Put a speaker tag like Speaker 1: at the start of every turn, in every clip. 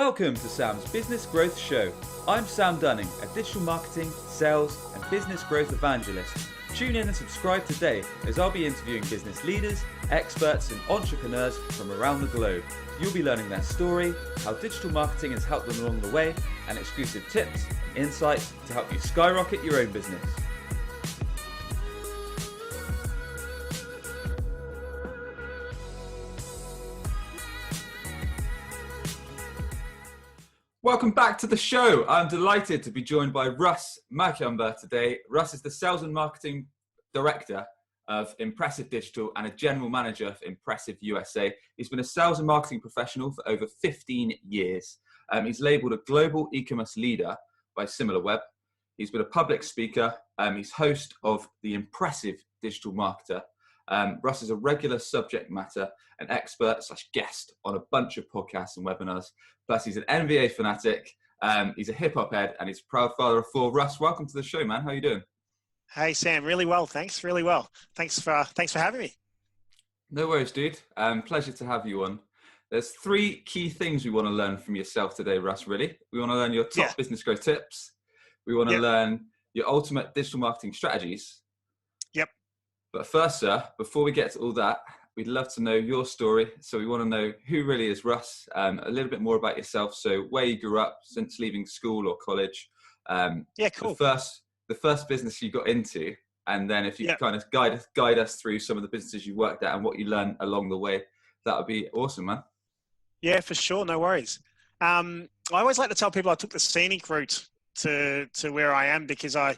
Speaker 1: Welcome to Sam's Business Growth Show. I'm Sam Dunning, a digital marketing, sales and business growth evangelist. Tune in and subscribe today as I'll be interviewing business leaders, experts and entrepreneurs from around the globe. You'll be learning their story, how digital marketing has helped them along the way, and exclusive tips and insights to help you skyrocket your own business. Welcome back to the show. I'm delighted to be joined by Russ Macumber today. Russ is the Sales and Marketing Director of Impressive Digital and a General Manager of Impressive USA. He's been a sales and marketing professional for over 15 years. He's labelled a global e-commerce leader by SimilarWeb. He's been a public speaker. He's host of the Impressive Digital Marketer. Russ is a regular subject matter and expert / guest on a bunch of podcasts and webinars. Plus, he's an NBA fanatic. He's a hip hop head, and he's a proud father of 4. Russ, welcome to the show, man. How are you doing?
Speaker 2: Hey, Sam. Really well, thanks. Really well. Thanks for having me.
Speaker 1: No worries, dude. Pleasure to have you on. There's 3 key things we want to learn from yourself today, Russ. Really, we want to learn your top business growth tips. We want to learn your ultimate digital marketing strategies. But first, sir, before we get to all that, we'd love to know your story. So we want to know who really is Russ, a little bit more about yourself. So where you grew up since leaving school or college.
Speaker 2: Cool.
Speaker 1: The first business you got into, and then if you could kind of guide us through some of the businesses you worked at and what you learned along the way, that would be awesome, man. Yeah,
Speaker 2: for sure. No worries. I always like to tell people I took the scenic route to where I am because I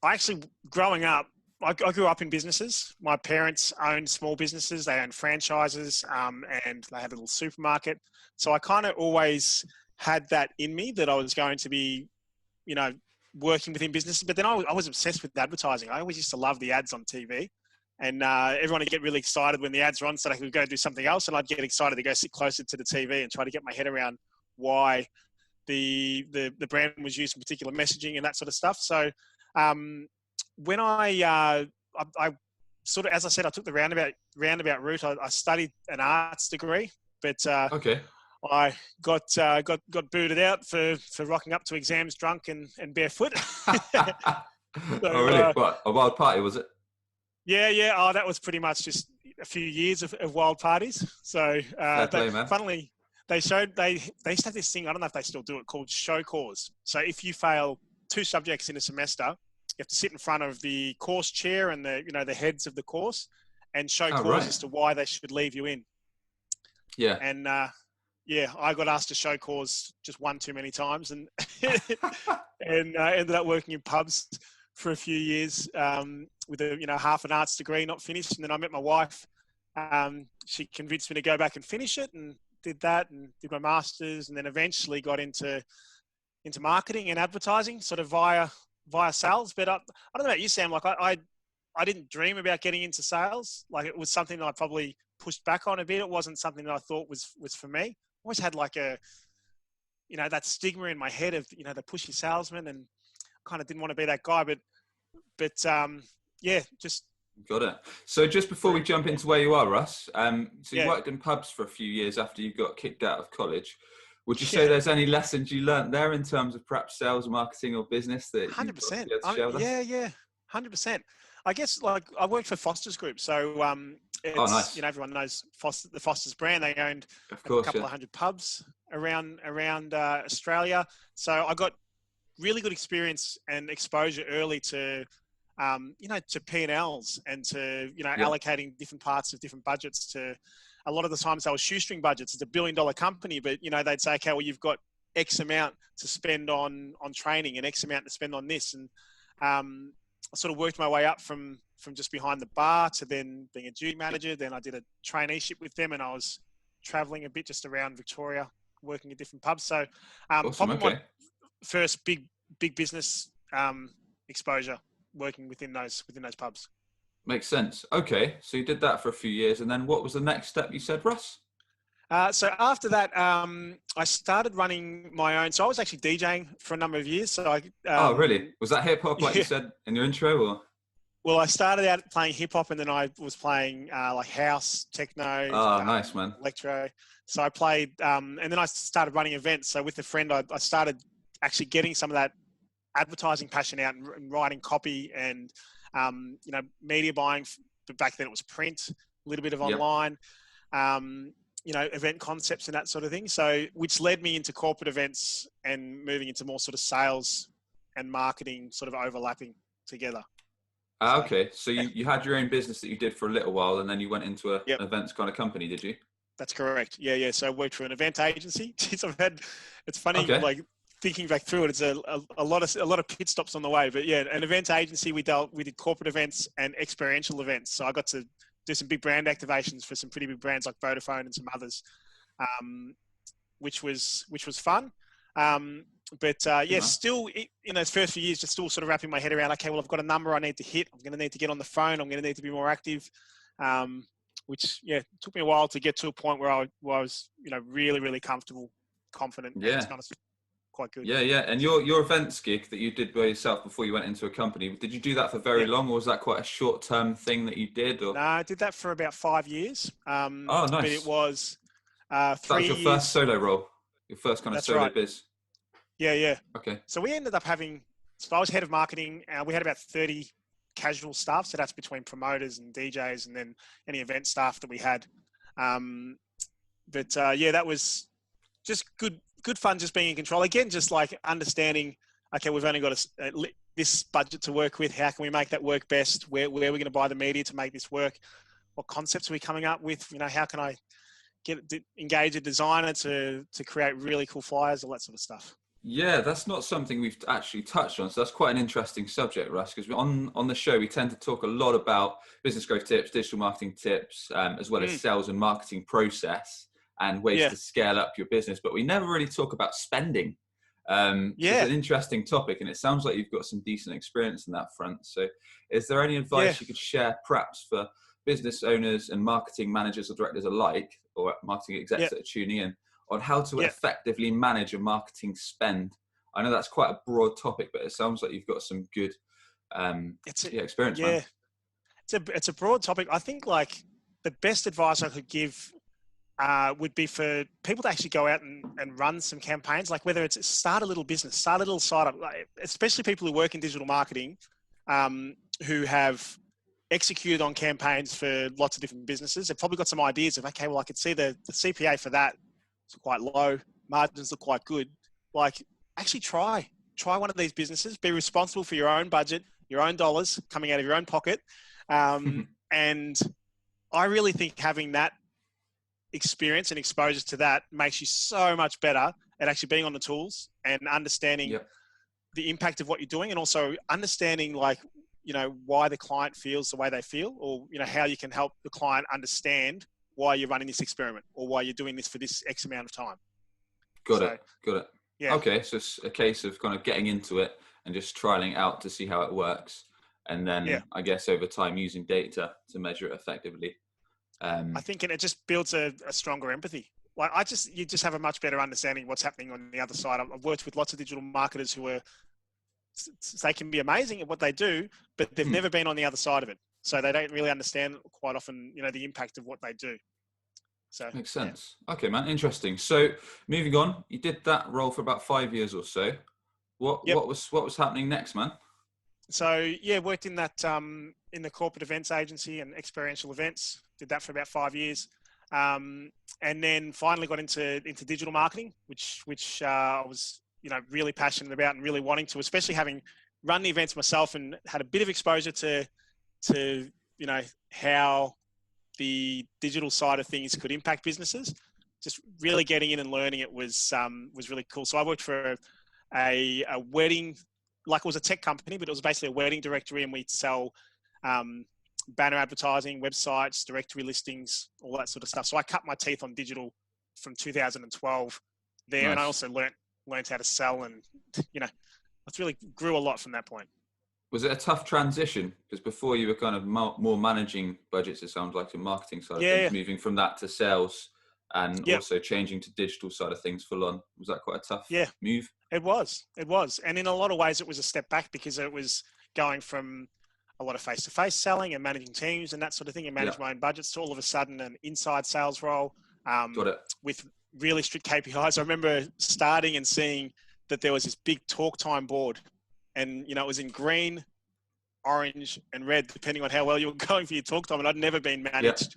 Speaker 2: actually, growing up, I grew up in businesses. My parents owned small businesses. They owned franchises, and they had a little supermarket. So I kind of always had that in me that I was going to be, working within businesses. But then I was obsessed with advertising. I always used to love the ads on TV, and everyone would get really excited when the ads were on so they could go do something else. And I'd get excited to go sit closer to the TV and try to get my head around why the brand was using particular messaging and that sort of stuff. So, when I sort of, as I said, I took the roundabout route. I studied an arts degree, but I got booted out for rocking up to exams drunk and barefoot.
Speaker 1: So, oh, really? What, a wild party, was it?
Speaker 2: Yeah. Oh, that was pretty much just a few years of wild parties. So, funnily, they used to have this thing, I don't know if they still do it, called show cause. So if you fail 2 subjects in a semester, you have to sit in front of the course chair and the heads of the course and show cause as to why they should leave you in. Yeah. And I got asked to show cause just one too many times and and ended up working in pubs for a few years with a half an arts degree not finished. And then I met my wife. She convinced me to go back and finish it and did that and did my master's and then eventually got into marketing and advertising sort of via sales. But I don't know about you, Sam, like I didn't dream about getting into sales. Like it was something that I probably pushed back on a bit. It wasn't something that I thought was for me. I always had like that stigma in my head of, the pushy salesman, and kind of didn't want to be that guy, but just.
Speaker 1: Got it. So just before we jump into where you are, Russ, so you worked in pubs for a few years after you got kicked out of college. Would you say there's any lessons you learned there in terms of perhaps sales, marketing, or business that
Speaker 2: 100%?
Speaker 1: Yeah,
Speaker 2: 100%. I guess like I worked for Foster's Group, so it's,
Speaker 1: nice.
Speaker 2: Everyone knows the Foster's brand. They owned a couple of hundred pubs around Australia. So I got really good experience and exposure early to to P&Ls and to allocating different parts of different budgets to. A lot of the times they were shoestring budgets. It's $1 billion company, but they'd say, okay, well, you've got X amount to spend on training and X amount to spend on this. And I sort of worked my way up from just behind the bar to then being a duty manager. Then I did a traineeship with them, and I was traveling a bit just around Victoria, working at different pubs. So probably my first big business exposure working within those pubs.
Speaker 1: Makes sense. Okay, so you did that for a few years, and then what was the next step you said, Russ?
Speaker 2: So after that, I started running my own. So I was actually DJing for a number of years. So
Speaker 1: oh, really? Was that hip hop, like you said in your intro, or?
Speaker 2: Well, I started out playing hip hop, and then I was playing like house, techno,
Speaker 1: Oh, nice, man.
Speaker 2: electro. So I played, and then I started running events. So with a friend, I started actually getting some of that advertising passion out and writing copy and, media buying. But back then it was print, a little bit of online, event concepts and that sort of thing. So which led me into corporate events and moving into more sort of sales and marketing sort of overlapping together.
Speaker 1: Okay. So you had your own business that you did for a little while, and then you went into an events kind of company, did you?
Speaker 2: That's correct. Yeah. So I worked for an event agency. Jeez, it's funny, like thinking back through it, it's a lot of pit stops on the way. But yeah, an event agency, we did corporate events and experiential events. So I got to do some big brand activations for some pretty big brands like Vodafone and some others, which was fun. Still in those first few years, just still sort of wrapping my head around, okay, well, I've got a number I need to hit. I'm going to need to get on the phone. I'm going to need to be more active, which took me a while to get to a point where I was, really, really comfortable, confident.
Speaker 1: Yeah.
Speaker 2: And it's quite good.
Speaker 1: Yeah. And your events gig that you did by yourself before you went into a company, did you do that for very long, or was that quite a short-term thing that you did? Or?
Speaker 2: No, I did that for about 5 years.
Speaker 1: Oh, nice.
Speaker 2: But it was 3 years.
Speaker 1: That was your first solo role, your first kind of solo biz.
Speaker 2: Yeah.
Speaker 1: Okay.
Speaker 2: So we ended up so I was head of marketing. We had about 30 casual staff. So that's between promoters and DJs and then any event staff that we had. That was just good fun, just being in control. Again, just like understanding, okay, we've only got this budget to work with. How can we make that work best? Where are we going to buy the media to make this work? What concepts are we coming up with? How can I engage a designer to create really cool flyers, all that sort of stuff.
Speaker 1: Yeah, that's not something we've actually touched on. So that's quite an interesting subject, Russ, because on the show, we tend to talk a lot about business growth tips, digital marketing tips, as well as sales and marketing process and ways to scale up your business. But we never really talk about spending. So it's an interesting topic, and it sounds like you've got some decent experience in that front. So is there any advice you could share perhaps for business owners and marketing managers or directors alike, or marketing execs that are tuning in, on how to effectively manage a marketing spend? I know that's quite a broad topic, but it sounds like you've got some good experience.
Speaker 2: Yeah, man. It's a broad topic. I think like the best advice I could give would be for people to actually go out and run some campaigns, like whether it's start a little business, start a little startup, like, especially people who work in digital marketing, who have executed on campaigns for lots of different businesses. They've probably got some ideas of, okay, well, I could see the CPA for that is quite low. Margins look quite good. Like, actually try one of these businesses. Be responsible for your own budget, your own dollars coming out of your own pocket. And I really think having that experience and exposure to that makes you so much better at actually being on the tools and understanding the impact of what you're doing, and also understanding why the client feels the way they feel, or how you can help the client understand why you're running this experiment or why you're doing this for this X amount of time.
Speaker 1: Got it. Yeah. Okay, so it's a case of kind of getting into it and just trialing out to see how it works, and then I guess over time using data to measure it effectively.
Speaker 2: I think it just builds a stronger empathy. Like you just have a much better understanding of what's happening on the other side. I've worked with lots of digital marketers who they can be amazing at what they do, but they've never been on the other side of it. So they don't really understand quite often, the impact of what they do. So
Speaker 1: makes sense. Yeah. Okay, man. Interesting. So moving on, you did that role for about 5 years or so. What was happening next, man?
Speaker 2: So worked in that, in the corporate events agency and experiential events, did that for about 5 years. And then finally got into digital marketing, which I was, really passionate about and really wanting to, especially having run the events myself and had a bit of exposure to how the digital side of things could impact businesses. Just really getting in and learning it was really cool. So I worked for a wedding, like it was a tech company, but it was basically a wedding directory, and we'd sell banner advertising, websites, directory listings, all that sort of stuff. So I cut my teeth on digital from 2012 there. Nice. And I also learned how to sell, and I really grew a lot from that point.
Speaker 1: Was it a tough transition? Because before you were kind of more managing budgets, it sounds like, the marketing side of things, moving from that to sales and also changing to digital side of things full on. Was that quite a tough move? It
Speaker 2: was. And in a lot of ways it was a step back, because it was going from a lot of face-to-face selling and managing teams and that sort of thing, and manage my own budgets, to all of a sudden an inside sales role
Speaker 1: Got it.
Speaker 2: with really strict KPIs. I remember starting and seeing that there was this big talk time board, and it was in green, orange, and red, depending on how well you were going for your talk time. And I'd never been monitored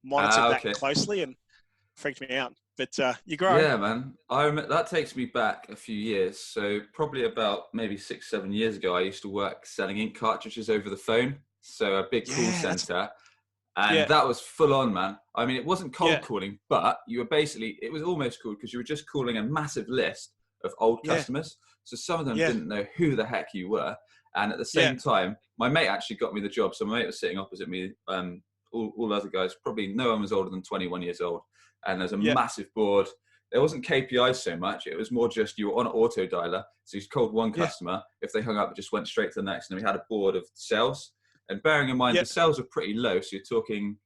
Speaker 2: that closely, and freaked me out. But you grow.
Speaker 1: Yeah, man. That takes me back a few years. So probably about maybe 6-7 years ago, I used to work selling ink cartridges over the phone. So a big call center. And that was full on, man. I mean, it wasn't cold calling, but you were it was almost cool because you were just calling a massive list of old customers. So some of them didn't know who the heck you were. And at the same time, my mate actually got me the job. So my mate was sitting opposite me. All other guys, probably no one was older than 21 years old. And there's a massive board. There wasn't KPIs so much. It was more just you were on an auto dialer. So you called one customer. If they hung up, it just went straight to the next. And we had a board of sales. And bearing in mind, the sales are pretty low. So you're talking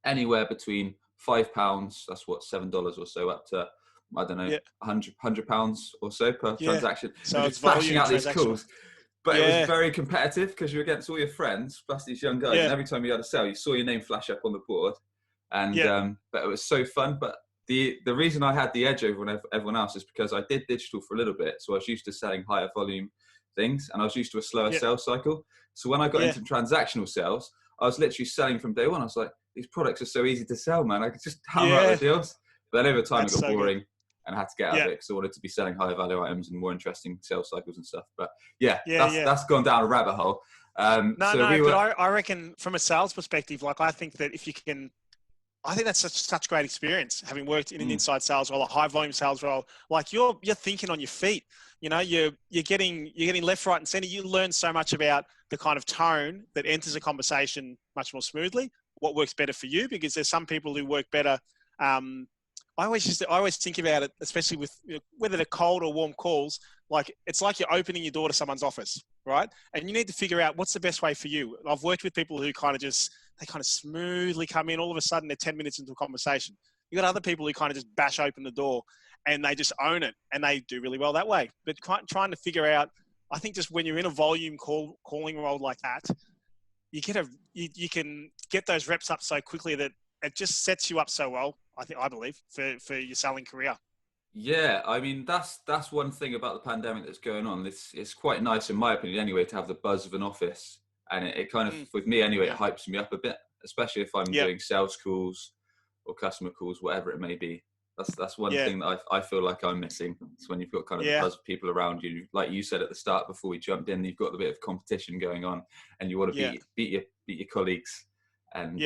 Speaker 1: anywhere between £5, that's what, $7 or so, up to, I don't know, £100 or so per transaction. So it's flashing out these calls. But it was very competitive because you're against all your friends, plus these young guys. And every time you had a sale, you saw your name flash up on the board. And but it was so fun. But the reason I had the edge over everyone else is because I did digital for a little bit. So I was used to selling higher volume things, and I was used to a slower sales cycle. So when I got into transactional sales, I was literally selling from day one. I was like, these products are so easy to sell, man. I could just hammer out the deals. But then over time, it got boring. And I had to get out of it because I wanted to be selling higher value items and more interesting sales cycles and stuff. But that's gone down a rabbit hole.
Speaker 2: But I reckon from a sales perspective, like I think that I think that's such great experience, having worked in an inside sales role, a high volume sales role. Like you're thinking on your feet. You're getting left, right, and center. You learn so much about the kind of tone that enters a conversation much more smoothly. What works better for you? Because there's some people who work better. I always think about it, especially with whether they're cold or warm calls. Like it's like you're opening your door to someone's office, right? And you need to figure out what's the best way for you. I've worked with people who kind of smoothly come in. All of a sudden, they're 10 minutes into a conversation. You got other people who kind of just bash open the door and they just own it, and they do really well that way. But trying to figure out, I think just when you're in a volume calling role like that, you can get those reps up so quickly that it just sets you up so well. I believe for your selling career.
Speaker 1: Yeah, I mean that's one thing about the pandemic that's going on. It's quite nice, in my opinion, anyway, to have the buzz of an office, and it kind of, with me anyway, it hypes me up a bit, especially if I'm doing sales calls or customer calls, whatever it may be. That's one thing that I feel like I'm missing. It's when you've got kind of the buzz of people around you, like you said at the start before we jumped in. You've got a bit of competition going on, and you want to beat your colleagues, and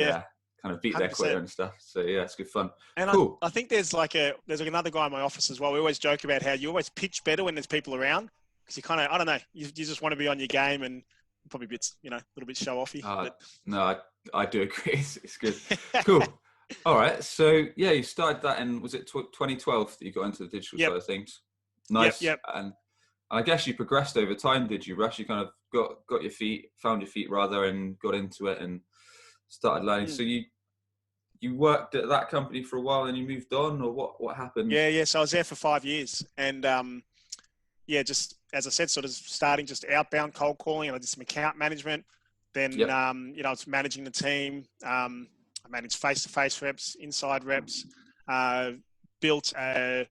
Speaker 1: kind of beat 100%. Their quota and stuff. So yeah, it's good fun.
Speaker 2: And
Speaker 1: cool.
Speaker 2: I think there's another guy in my office as well. We always joke about how you always pitch better when there's people around, because you kind of, I don't know, you just want to be on your game, and probably a little bit show offy.
Speaker 1: No, I do agree. It's good. Cool. All right. So yeah, you started that in, was it 2012 that you got into the digital side of things? Nice. Yep. And I guess you progressed over time, did you, Russ? You kind of got your feet, found your feet rather, and got into it and started learning. So you worked at that company for a while and you moved on, or what happened?
Speaker 2: Yeah. So I was there for 5 years, and just as I said, sort of starting just outbound cold calling, and I did some account management. Then I was managing the team. I managed face-to-face reps, inside reps. Built the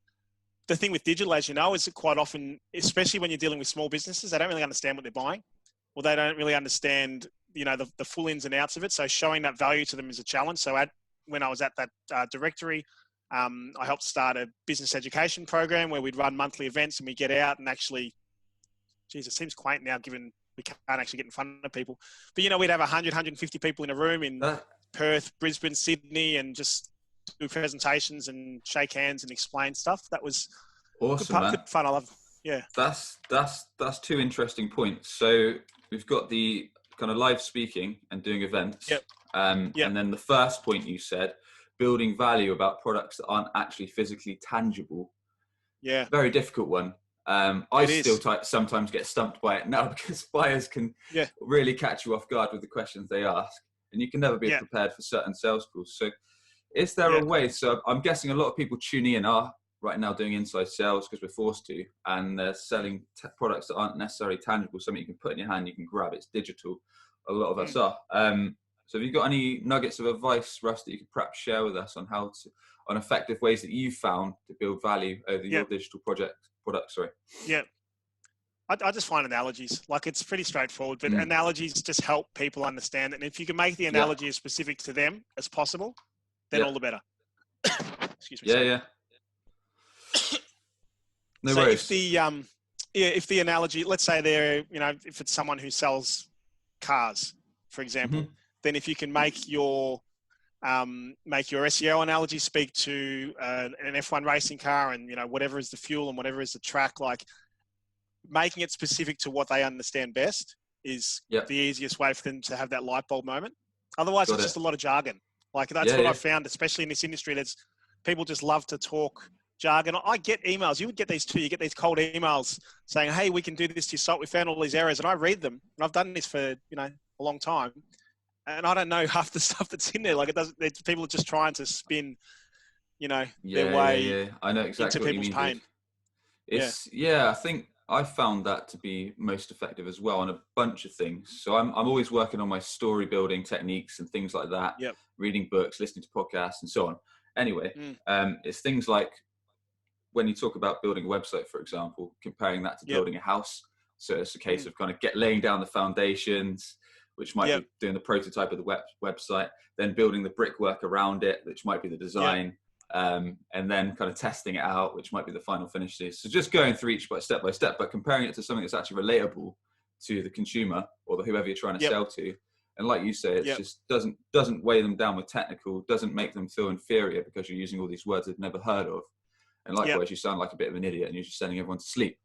Speaker 2: thing with digital, as you know, is that quite often, especially when you're dealing with small businesses, they don't really understand what they're buying, or they don't really understand the full ins and outs of it. So showing that value to them is a challenge. So when I was at that directory, I helped start a business education program where we'd run monthly events, and we get out and actually, it seems quaint now given we can't actually get in front of people. But, we'd have 100, 150 people in a room in Perth, Brisbane, Sydney, and just do presentations and shake hands and explain stuff. That was
Speaker 1: awesome,
Speaker 2: good fun. I love. Yeah.
Speaker 1: That's two interesting points. So we've got the kind of live speaking and doing events. And then the first point you said, building value about products that aren't actually physically tangible. Yeah. Very difficult one. I still sometimes get stumped by it now, because buyers can really catch you off guard with the questions they ask, and you can never be prepared for certain sales calls. So is there a way? So I'm guessing a lot of people tuning in are right now doing inside sales because we're forced to, and they're selling products that aren't necessarily tangible, something you can put in your hand, you can grab, it's digital. a lot of us are. So have you got any nuggets of advice, Russ, that you could perhaps share with us on on effective ways that you found to build value over your digital products? Sorry.
Speaker 2: Yeah. I just find analogies. Like, it's pretty straightforward, but analogies just help people understand it. And if you can make the analogy as specific to them as possible, then all the better. Excuse me.
Speaker 1: Yeah. No worries.
Speaker 2: If the analogy, let's say if it's someone who sells cars, for example, then if you can make your SEO analogy speak to an F1 racing car, and whatever is the fuel and whatever is the track, like, making it specific to what they understand best is the easiest way for them to have that light bulb moment. Otherwise, it's just a lot of jargon. Like, that's what I've found, especially in this industry. There's people just love to talk jargon. I get emails. You would get these too. You get these cold emails saying, "Hey, we can do this to your site. We found all these errors." And I read them. And I've done this for a long time, and I don't know half the stuff that's in there. Like, people are just trying to spin, their way
Speaker 1: I know exactly
Speaker 2: into people's pain.
Speaker 1: I think I found that to be most effective as well on a bunch of things. So I'm always working on my story building techniques and things like that, reading books, listening to podcasts and so on. Anyway, it's things like when you talk about building a website, for example, comparing that to building a house. So it's a case of kind of laying down the foundations, which might be doing the prototype of the website, then building the brickwork around it, which might be the design. And then kind of testing it out, which might be the final finishes. So just going through each step by step, but comparing it to something that's actually relatable to the consumer or whoever you're trying to sell to. And like you say, it just doesn't weigh them down with technical, doesn't make them feel inferior because you're using all these words they've never heard of. And likewise, you sound like a bit of an idiot and you're just sending everyone to sleep.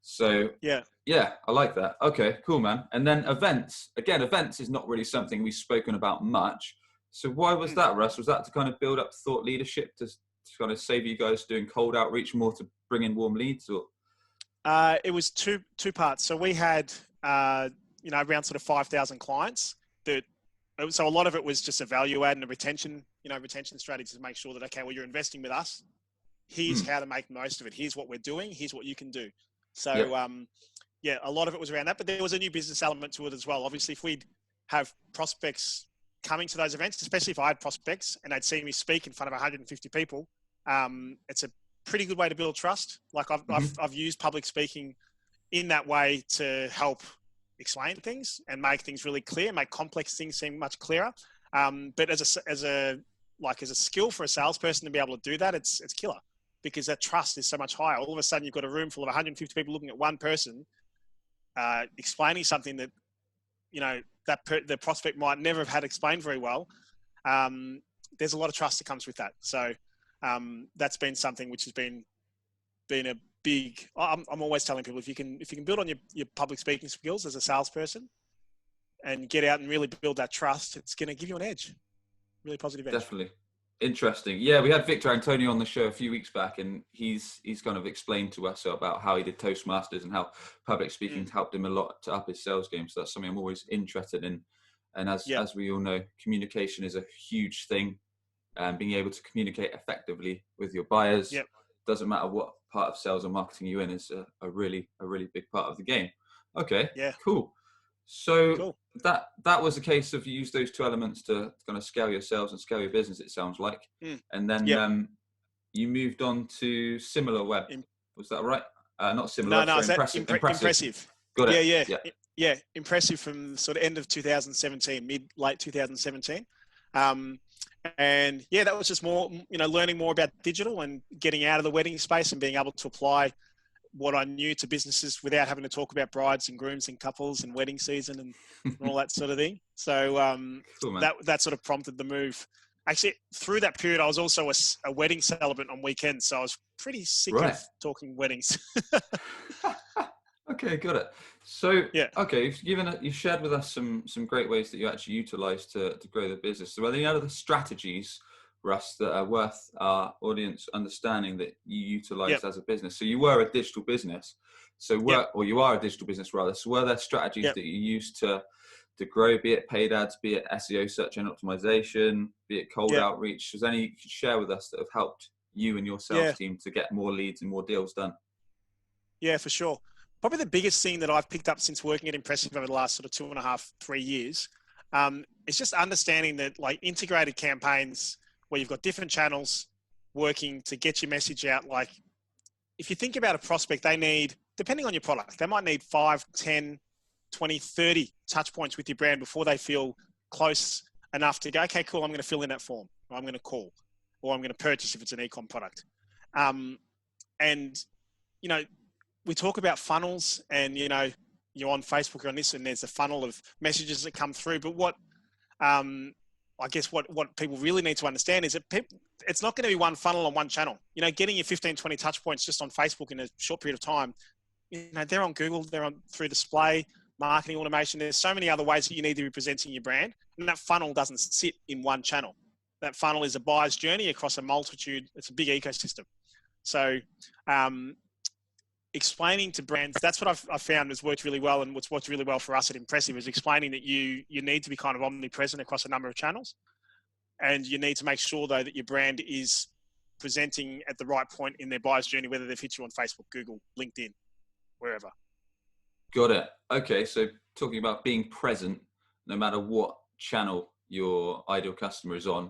Speaker 1: So I like that. Okay, cool, man. And then events. Again, events is not really something we've spoken about much. So why was that, Russ? Was that to kind of build up thought leadership to kind of save you guys doing cold outreach more to bring in warm leads, or?
Speaker 2: It was two parts. So we had, around sort of 5,000 clients so a lot of it was just a value add and a retention strategy to make sure that, okay, well, you're investing with us. Here's how to make most of it. Here's what we're doing. Here's what you can do. So, a lot of it was around that, but there was a new business element to it as well. Obviously, if we'd have prospects coming to those events, especially if I had prospects and they'd see me speak in front of 150 people, it's a pretty good way to build trust. Like, I've used public speaking in that way to help explain things and make things really clear, make complex things seem much clearer. But as a skill for a salesperson to be able to do that, it's killer, because that trust is so much higher. All of a sudden, you've got a room full of 150 people looking at one person, explaining something that, the prospect might never have had explained very well. There's a lot of trust that comes with that. So that's been something which has been a big. I'm always telling people, if you can build on your public speaking skills as a salesperson and get out and really build that trust, it's going to give you an edge, really positive edge.
Speaker 1: Definitely. Interesting. Yeah, we had Victor Antonio on the show a few weeks back, and he's kind of explained to us about how he did Toastmasters and how public speaking helped him a lot to up his sales game. So that's something I'm always interested in. And as we all know, communication is a huge thing. Being able to communicate effectively with your buyers, doesn't matter what part of sales or marketing you're in, is a really big part of the game. Okay, cool. So that was a case of you use those two elements to kind of scale your sales and scale your business, it sounds like. And then you moved on to Similar Web. Was that right? Not Similar.
Speaker 2: No,
Speaker 1: Impressive.
Speaker 2: Impressive.
Speaker 1: Got it.
Speaker 2: Yeah. Impressive from sort of end of 2017, late 2017. And that was just more, learning more about digital and getting out of the wedding space and being able to apply what I knew to businesses without having to talk about brides and grooms and couples and wedding season and all that sort of thing. So cool, that sort of prompted the move. Actually, through that period, I was also a wedding celebrant on weekends, so I was pretty sick of talking weddings.
Speaker 1: Okay, got it. So okay, you've shared with us some great ways that you actually utilize to grow the business. So are there any other strategies, Russ, that are worth our audience understanding that you utilize as a business? So you were a digital business, or you are a digital business rather. So were there strategies that you used to grow, be it paid ads, be it SEO, search engine optimization, be it cold outreach? Is there any you could share with us that have helped you and your sales team to get more leads and more deals done?
Speaker 2: Yeah, for sure. Probably the biggest thing that I've picked up since working at Impressive over the last sort of 2.5, 3 years, is just understanding that like integrated campaigns where you've got different channels working to get your message out. Like if you think about a prospect, they need, depending on your product, they might need 5, 10, 20, 30 touch points with your brand before they feel close enough to go, okay, cool, I'm going to fill in that form, or I'm going to call, or I'm going to purchase if it's an e-com product. And, you know, we talk about funnels and, you know, you're on Facebook or on this and there's a funnel of messages that come through. But what, I guess what people really need to understand is that it's not going to be one funnel on one channel. You know, getting your 15, 20 touch points just on Facebook in a short period of time, you know, they're on Google, they're on through display, marketing automation. There's so many other ways that you need to be presenting your brand. And that funnel doesn't sit in one channel. That funnel is a buyer's journey across a multitude. It's a big ecosystem. So, explaining to brands, that's what I've found has worked really well, and what's worked really well for us at Impressive is explaining that you need to be kind of omnipresent across a number of channels, and you need to make sure though that your brand is presenting at the right point in their buyer's journey, whether they've hit you on Facebook, Google, LinkedIn, wherever.
Speaker 1: Got it. Okay, so talking about being present no matter what channel your ideal customer is on,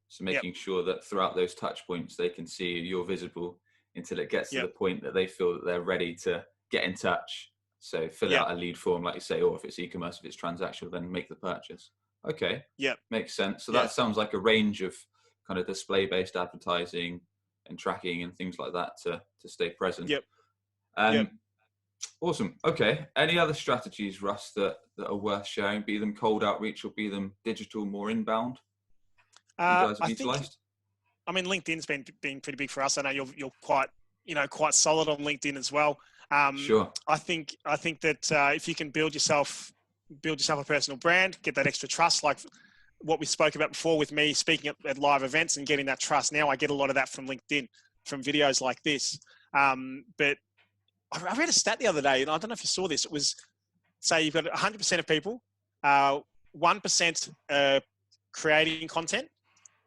Speaker 1: so making sure that throughout those touch points they can see you're visible until it gets to the point that they feel that they're ready to get in touch. So fill out a lead form, like you say, or if it's e-commerce, if it's transactional, then make the purchase. Okay. Yeah. Makes sense. So that sounds like a range of kind of display-based advertising and tracking and things like that to stay present. Awesome. Okay. Any other strategies, Russ, that are worth sharing, be them cold outreach or be them digital, more inbound? You guys have utilized?
Speaker 2: I mean, LinkedIn's been pretty big for us. I know you're quite solid on LinkedIn as well.
Speaker 1: Sure.
Speaker 2: I think that if you can build yourself a personal brand, get that extra trust, like what we spoke about before with me speaking at live events and getting that trust. Now I get a lot of that from LinkedIn, from videos like this. But I read a stat the other day, and I don't know if you saw this. It was, say you've got 100% of people, 1% creating content,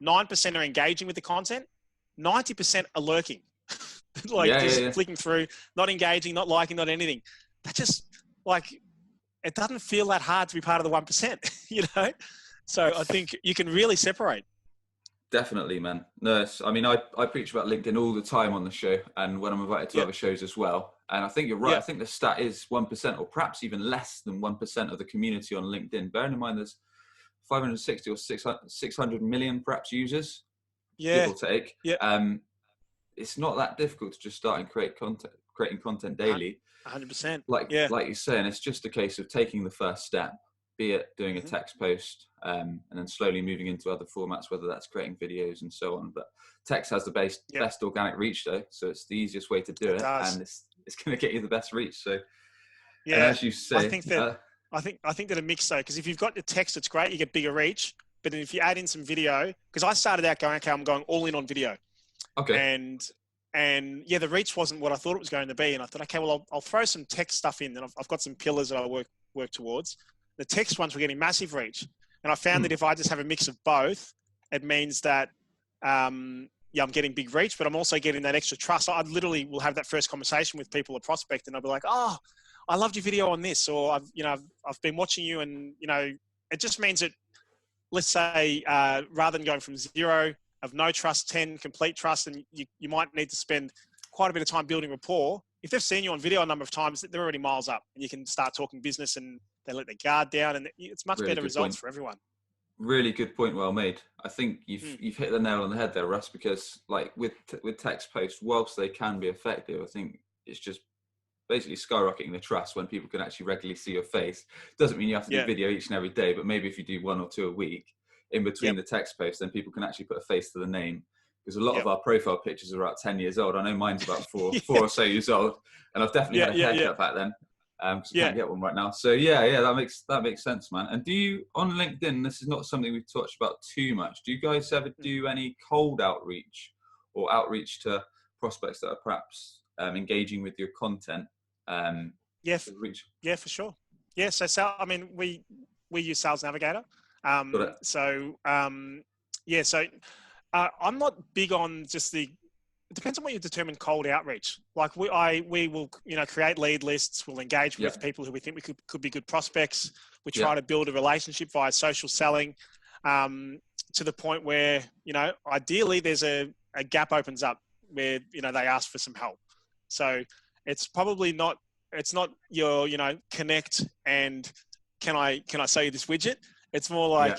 Speaker 2: 9% are engaging with the content, 90% are lurking. Flicking through, not engaging, not liking, not anything. That just, like, it doesn't feel that hard to be part of the 1%, you know? So I think you can really separate.
Speaker 1: Definitely, man. No, I mean, I preach about LinkedIn all the time on the show, and when I'm invited to other shows as well. And I think you're right. I think the stat is 1%, or perhaps even less than 1% of the community on LinkedIn. Bearing in mind there's 560 or 600 million perhaps users, give or take. It's not that difficult to just start and creating content daily.
Speaker 2: 100%.
Speaker 1: Like you're saying, it's just a case of taking the first step, be it doing a text post, and then slowly moving into other formats, whether that's creating videos and so on. But text has the best organic reach though, so it's the easiest way to do it, and it's going to get you the best reach. So, and as you say,
Speaker 2: I think that a mix though, because if you've got the text, it's great, you get bigger reach. But if you add in some video, because I started out going, okay, I'm going all in on video. Okay. And the reach wasn't what I thought it was going to be. And I thought, okay, well, I'll throw some text stuff in. And I've got some pillars that I work towards. The text ones were getting massive reach. And I found that if I just have a mix of both, it means that, I'm getting big reach, but I'm also getting that extra trust. I literally will have that first conversation with people, a prospect, and I'll be like, oh, I loved your video on this, or I've been watching you, and, it just means that, let's say, rather than going from 0 of no trust, 10 complete trust, and you might need to spend quite a bit of time building rapport. If they've seen you on video a number of times, they're already miles up, and you can start talking business, and they let their guard down, and it's much better results for everyone.
Speaker 1: Really good point, well made. I think you've hit the nail on the head there, Russ, because like with text posts, whilst they can be effective, I think it's just basically skyrocketing the trust when people can actually regularly see your face. Doesn't mean you have to do video each and every day, but maybe if you do 1 or 2 a week in between the text posts, then people can actually put a face to the name. Because a lot of our profile pictures are about 10 years old. I know mine's about 4 or so years old, and I've definitely had a haircut back then. Because I can't get one right now. So that makes sense, man. And do you, on LinkedIn, this is not something we've touched about too much, do you guys ever do any cold outreach or outreach to prospects that are perhaps engaging with your content?
Speaker 2: For sure. Yeah, so I mean, we use Sales Navigator. I'm not big on just the it depends on what you determine cold outreach. Like we will, create lead lists. We'll engage with people who we think could be good prospects. We try to build a relationship via social selling, to the point where, ideally there's a gap opens up where, they ask for some help. So it's probably not, it's not your, connect and can I sell you this widget? It's more like,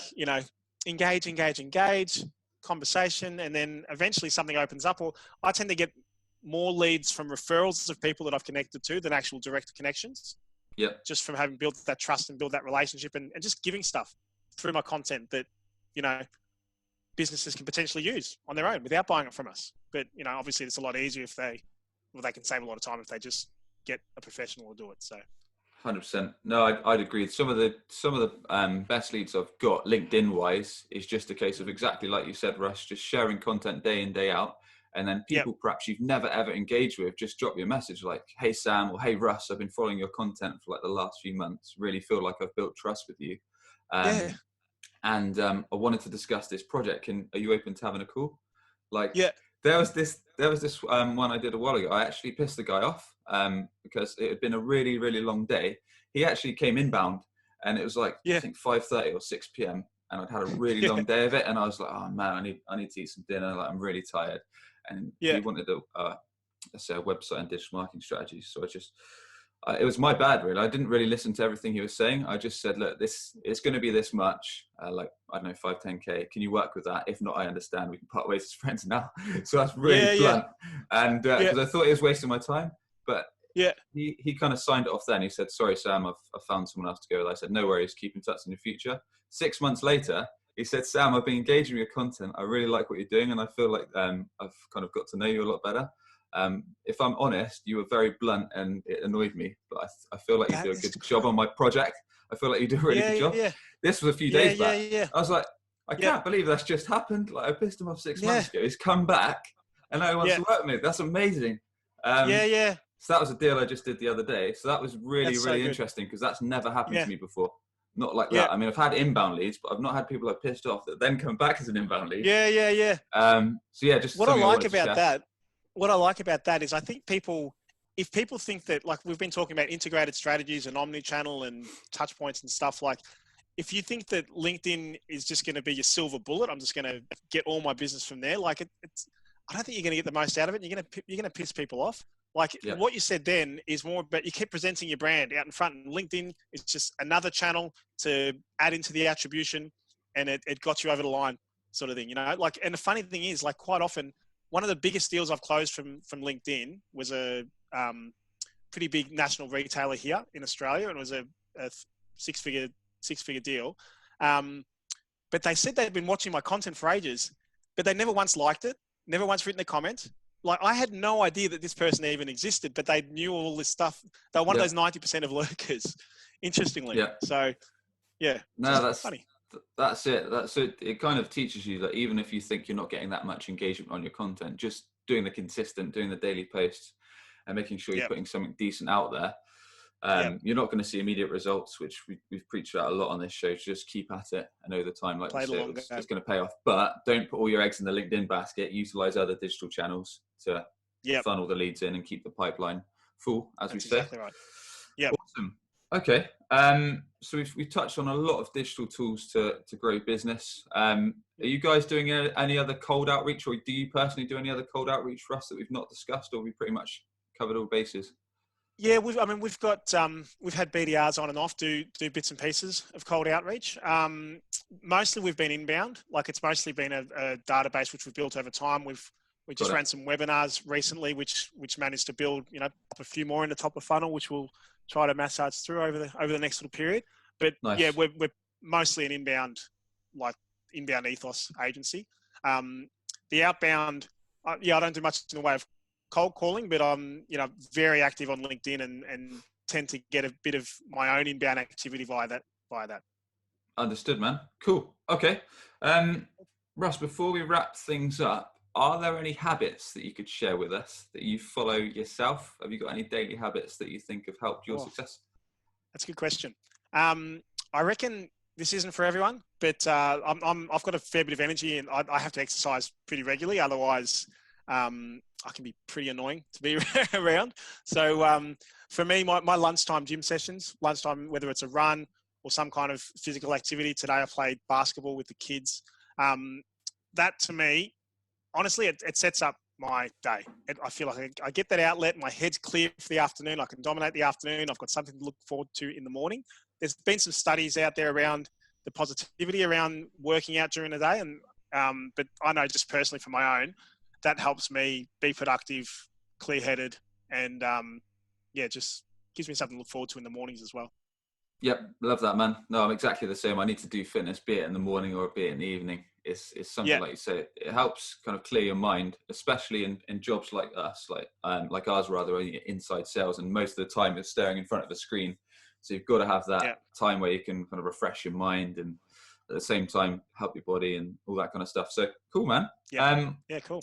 Speaker 2: engage, conversation, and then eventually something opens up. Or I tend to get more leads from referrals of people that I've connected to than actual direct connections.
Speaker 1: Yeah.
Speaker 2: Just from having built that trust and build that relationship and just giving stuff through my content that, businesses can potentially use on their own without buying it from us. But, obviously it's a lot easier if they can save a lot of time if they just get a professional to do it. So
Speaker 1: 100%. No, I'd agree. Some of the best leads I've got LinkedIn wise is just a case of exactly like you said, Russ, just sharing content day in, day out. And then people perhaps you've never ever engaged with, just drop you a message like, hey Sam, or hey Russ, I've been following your content for like the last few months. Really feel like I've built trust with you. And I wanted to discuss this project. Are you open to having a call? There was this one I did a while ago. I actually pissed the guy off because it had been a really, really long day. He actually came inbound and it was like, I think 5:30 or 6 p.m. and I'd had a really long day of it. And I was like, oh man, I need to eat some dinner. Like, I'm really tired. And he wanted a website and digital marketing strategies. So it was my bad, really. I didn't really listen to everything he was saying. I just said, look, it's going to be this much, like, I don't know, 5, 10K. Can you work with that? If not, I understand. We can part ways as friends now. So that's really blunt. And because I thought he was wasting my time. But he kind of signed it off then. He said, sorry, Sam, I've found someone else to go with. I said, no worries. Keep in touch in the future. 6 months later, he said, Sam, I've been engaging with your content. I really like what you're doing. And I feel like I've kind of got to know you a lot better. If I'm honest, you were very blunt and it annoyed me, but I feel like you do a good job on my project. I feel like you do a really good job. This was a few days back. I was like, I can't believe that's just happened. Like, I pissed him off 6 months ago. He's come back and now he wants to work with me. That's amazing. So that was a deal I just did the other day. So that was really, really interesting because that's never happened to me before. Not like that. I mean, I've had inbound leads, but I've not had people I've pissed off that then come back as an inbound lead. Just
Speaker 2: what I like about that is I think if people think that, like we've been talking about integrated strategies and omni-channel and touch points and stuff, like if you think that LinkedIn is just going to be your silver bullet, I'm just going to get all my business from there. Like I don't think you're going to get the most out of it. You're going to piss people off. Like what you said then is more about you keep presenting your brand out in front, and LinkedIn is just another channel to add into the attribution, and it got you over the line, sort of thing, Like, and the funny thing is, like, quite often, one of the biggest deals I've closed from LinkedIn was a pretty big national retailer here in Australia, and it was a six-figure deal. But they said they'd been watching my content for ages, but they never once liked it, never once written a comment. Like, I had no idea that this person even existed, but they knew all this stuff. They were one of those 90% of lurkers, interestingly. So,
Speaker 1: no, that's funny. That's it. It kind of teaches you that even if you think you're not getting that much engagement on your content, just doing the daily posts and making sure you're putting something decent out there, you're not going to see immediate results, which we've preached about a lot on this show. Just keep at it, and over time, like you said, it's going to pay off. But don't put all your eggs in the LinkedIn basket. Utilize other digital channels to funnel the leads in and keep the pipeline full, as we say.
Speaker 2: Exactly right. Yeah.
Speaker 1: Awesome. Okay. So we've touched on a lot of digital tools to grow business. Are you guys doing any other cold outreach, or do you personally do any other cold outreach for us that we've not discussed, or we pretty much covered all bases?
Speaker 2: Yeah, we've had BDRs on and off do bits and pieces of cold outreach. Mostly we've been inbound. Like, it's mostly been a database which we've built over time. We just ran some webinars recently, which managed to build a few more in the top of funnel, which we'll try to massage through over the next little period. But nice. We're mostly an inbound ethos agency. The outbound, I don't do much in the way of cold calling, but I'm very active on LinkedIn and tend to get a bit of my own inbound activity via that.
Speaker 1: Understood, man. Cool. Okay. Russ, before we wrap things up, are there any habits that you could share with us that you follow yourself? Have you got any daily habits that you think have helped your success?
Speaker 2: That's a good question. I reckon this isn't for everyone, but I've got a fair bit of energy, and I have to exercise pretty regularly. Otherwise, I can be pretty annoying to be around. So for me, my lunchtime gym sessions, whether it's a run or some kind of physical activity. Today I played basketball with the kids. That to me, honestly, it sets up my day. I feel like I get that outlet. My head's clear for the afternoon. I can dominate the afternoon. I've got something to look forward to in the morning. There's been some studies out there around the positivity around working out during the day. But I know just personally for my own, that helps me be productive, clear-headed, and just gives me something to look forward to in the mornings as well.
Speaker 1: Yep, love that, man. No, I'm exactly the same. I need to do fitness, be it in the morning or be it in the evening. It's something like you say. It helps kind of clear your mind, especially in jobs like us, like ours, rather, inside sales, and most of the time you're staring in front of a screen. So you've got to have that time where you can kind of refresh your mind and at the same time help your body and all that kind of stuff. So cool, man.
Speaker 2: Cool.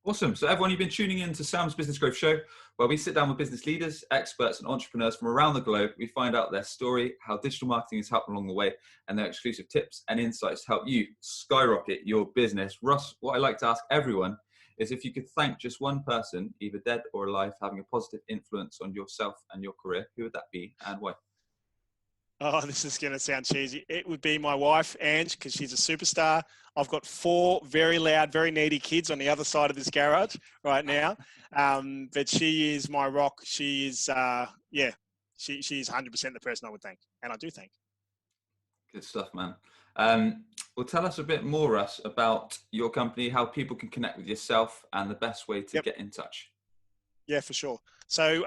Speaker 1: Awesome. So everyone, you've been tuning in to Sam's Business Growth Show, where we sit down with business leaders, experts, and entrepreneurs from around the globe. We find out their story, how digital marketing has helped along the way, and their exclusive tips and insights to help you skyrocket your business. Russ, what I like to ask everyone is if you could thank just one person, either dead or alive, having a positive influence on yourself and your career, who would that be and why?
Speaker 2: Oh, this is going to sound cheesy. It would be my wife, Ange, because she's a superstar. I've got 4 very loud, very needy kids on the other side of this garage right now. But she is my rock. She is, she's 100% the person I would thank. And I do thank.
Speaker 1: Good stuff, man. Well, tell us a bit more, Russ, about your company, how people can connect with yourself and the best way to get in touch.
Speaker 2: Yeah, for sure. So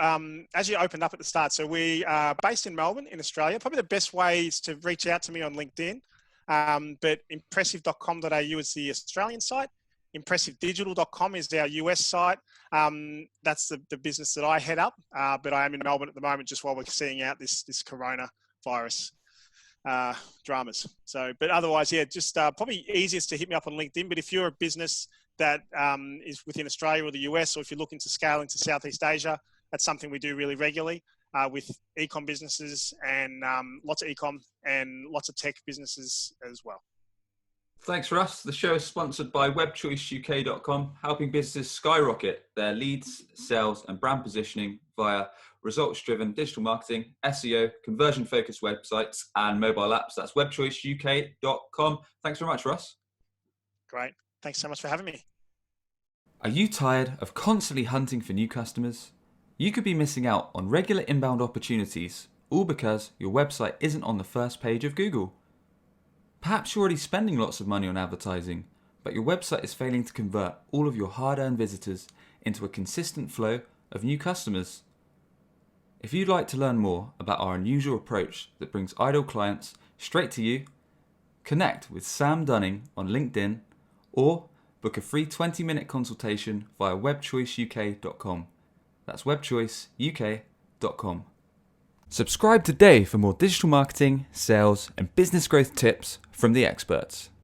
Speaker 2: as you opened up at the start, so we are based in Melbourne in Australia. Probably the best way is to reach out to me on LinkedIn. But impressive.com.au is the Australian site. Impressivedigital.com is our US site. That's the business that I head up. But I am in Melbourne at the moment just while we're seeing out this coronavirus dramas. So, but otherwise, just probably easiest to hit me up on LinkedIn. But if you're a business that is within Australia or the US, or if you're looking to scale into Southeast Asia, that's something we do really regularly with e-com businesses and lots of e-com and lots of tech businesses as well. Thanks,
Speaker 1: Russ. The show is sponsored by webchoiceuk.com, helping businesses skyrocket their leads, sales, and brand positioning via results-driven digital marketing, SEO, conversion-focused websites, and mobile apps. That's webchoiceuk.com. Thanks very much, Russ.
Speaker 2: Great. Thanks so much for having me.
Speaker 1: Are you tired of constantly hunting for new customers? You could be missing out on regular inbound opportunities, all because your website isn't on the first page of Google. Perhaps you're already spending lots of money on advertising, but your website is failing to convert all of your hard-earned visitors into a consistent flow of new customers. If you'd like to learn more about our unusual approach that brings ideal clients straight to you, connect with Sam Dunning on LinkedIn or book a free 20-minute consultation via webchoiceuk.com. That's webchoiceuk.com. Subscribe today for more digital marketing, sales, and business growth tips from the experts.